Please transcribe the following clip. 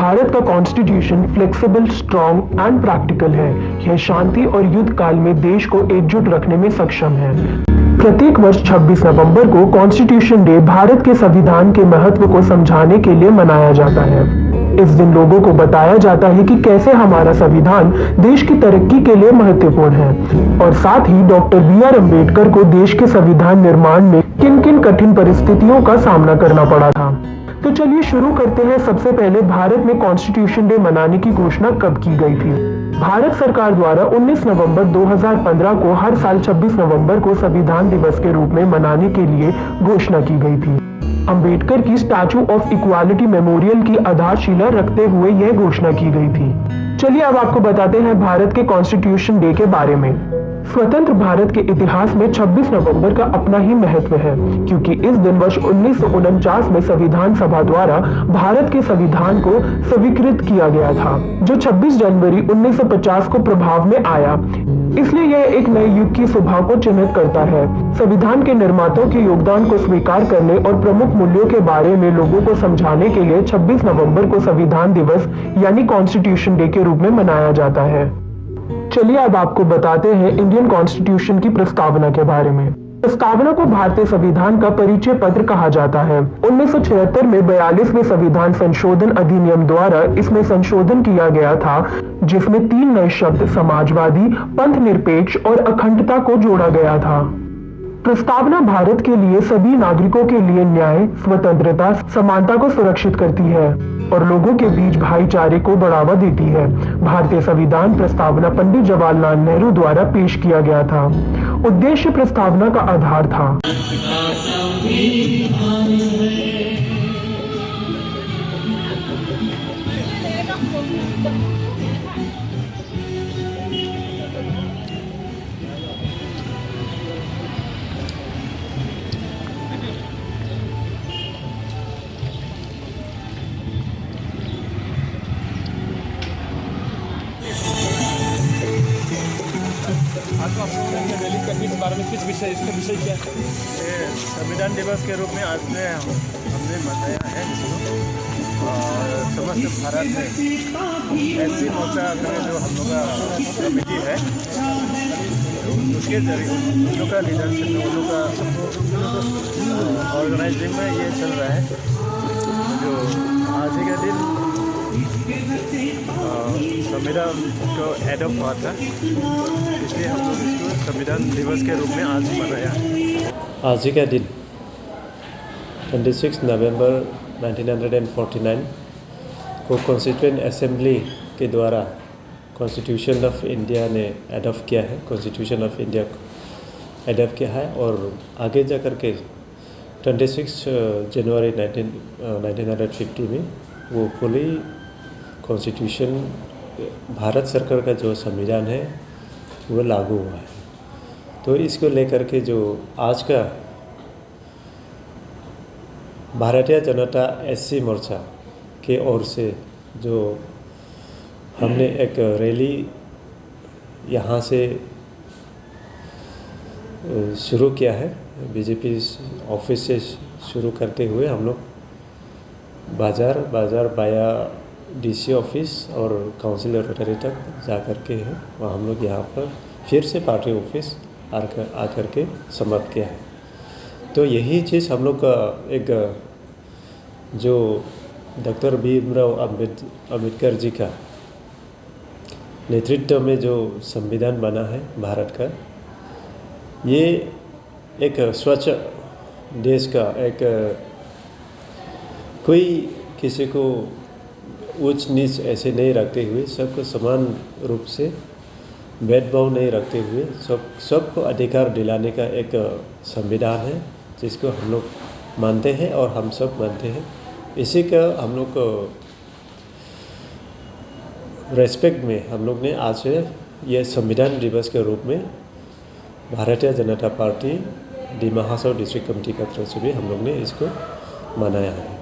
भारत का constitution flexible, strong and practical है। यह शांति और युद्ध काल में देश को एकजुट रखने में सक्षम है। प्रत्येक वर्ष 26 नवंबर को कॉन्स्टिट्यूशन डे भारत के संविधान के महत्व को समझाने के लिए मनाया जाता है। इस दिन लोगों को बताया जाता है कि कैसे हमारा संविधान देश की तरक्की के लिए महत्वपूर्ण है और साथ ही डॉक्टर बी.आर. अम्बेडकर को देश के संविधान निर्माण में किन किन कठिन परिस्थितियों का सामना करना पड़ा था। तो चलिए शुरू करते हैं। सबसे पहले भारत में कॉन्स्टिट्यूशन डे मनाने की घोषणा कब की गई थी? भारत सरकार द्वारा 19 नवंबर 2015 को हर साल 26 नवंबर को संविधान दिवस के रूप में मनाने के लिए घोषणा की गई थी। अंबेडकर की स्टैचू ऑफ इक्वालिटी मेमोरियल की आधारशिला रखते हुए यह घोषणा की गई थी। चलिए अब आपको बताते हैं भारत के कॉन्स्टिट्यूशन डे के बारे में। स्वतंत्र भारत के इतिहास में 26 नवंबर का अपना ही महत्व है, क्योंकि इस दिन वर्ष 1949 में संविधान सभा द्वारा भारत के संविधान को स्वीकृत किया गया था, जो 26 जनवरी 1950 को प्रभाव में आया। इसलिए यह एक नए युग की सुबह को चिन्हित करता है। संविधान के निर्माताओं के योगदान को स्वीकार करने और प्रमुख मूल्यों के बारे में लोगों को समझाने के लिए 26 नवंबर को संविधान दिवस यानी कॉन्स्टिट्यूशन डे के रूप में मनाया जाता है। चलिए अब आपको बताते हैं इंडियन कॉन्स्टिट्यूशन की प्रस्तावना के बारे में। प्रस्तावना को भारतीय संविधान का परिचय पत्र कहा जाता है। 1976 में 42वें संविधान संशोधन अधिनियम द्वारा इसमें संशोधन किया गया था, जिसमें 3 नए शब्द समाजवादी, पंथ निरपेक्ष और अखंडता को जोड़ा गया था। प्रस्तावना भारत के लिए सभी नागरिकों के लिए न्याय, स्वतंत्रता, समानता को सुरक्षित करती है और लोगों के बीच भाईचारे को बढ़ावा देती है। भारतीय संविधान प्रस्तावना पंडित जवाहरलाल नेहरू द्वारा पेश किया गया था। उद्देश्य प्रस्तावना का आधार था। रैली करने के बारे में किस विषय, इसका विषय क्या है? संविधान दिवस के रूप में आज में हमने मनाया है इसको, और समस्त भारत में ऐसी मोर्चा में जो हम लोग का कमेटी है उसके जरिए उन लोग का लीडरशिप में, उन लोग का ऑर्गेनाइजिंग में ये चल रहा है। जो आज ही का दिन संविधान को एडॉप्ट हुआ था, इसलिए हम लोग इसको संविधान दिवस के रूप में आज मनाया। आज ही का दिन 26 नवंबर 1949 को कॉन्स्टिट्यूएंट असेंबली के द्वारा कॉन्स्टिट्यूशन ऑफ इंडिया ने एडॉप्ट किया है। कॉन्स्टिट्यूशन ऑफ इंडिया एडॉप्ट किया है और आगे जा कर के 26 जनवरी 1950 में वो फुली कॉन्स्टिट्यूशन भारत सरकार का जो संविधान है वो लागू हुआ है। तो इसको लेकर के जो आज का भारतीय जनता एससी मोर्चा के ओर से जो हमने एक रैली यहाँ से शुरू किया है, बीजेपी ऑफिस से शुरू करते हुए हम लोग बाज़ार बाया डीसी ऑफिस और काउंसिल रोटरी तक जा कर के हैं, वहाँ हम लोग यहाँ पर फिर से पार्टी ऑफिस आकर के समाप्त किया है। तो यही चीज़ हम लोग का एक जो डॉक्टर भीमराव अम्बेडकर जी का नेतृत्व में जो संविधान बना है भारत का, ये एक स्वच्छ देश का एक कोई किसी को उच्च नीच ऐसे नहीं रखते हुए, सबको समान रूप से भेदभाव नहीं रखते हुए सबको अधिकार दिलाने का एक संविधान है, जिसको हम लोग मानते हैं और हम सब मानते हैं। इसी का हम लोग को रेस्पेक्ट में हम लोग ने आज ये संविधान दिवस के रूप में Bharatiya Janata party Dima Hasao district committee की तरफ से भी हम लोग ने इसको मनाया है।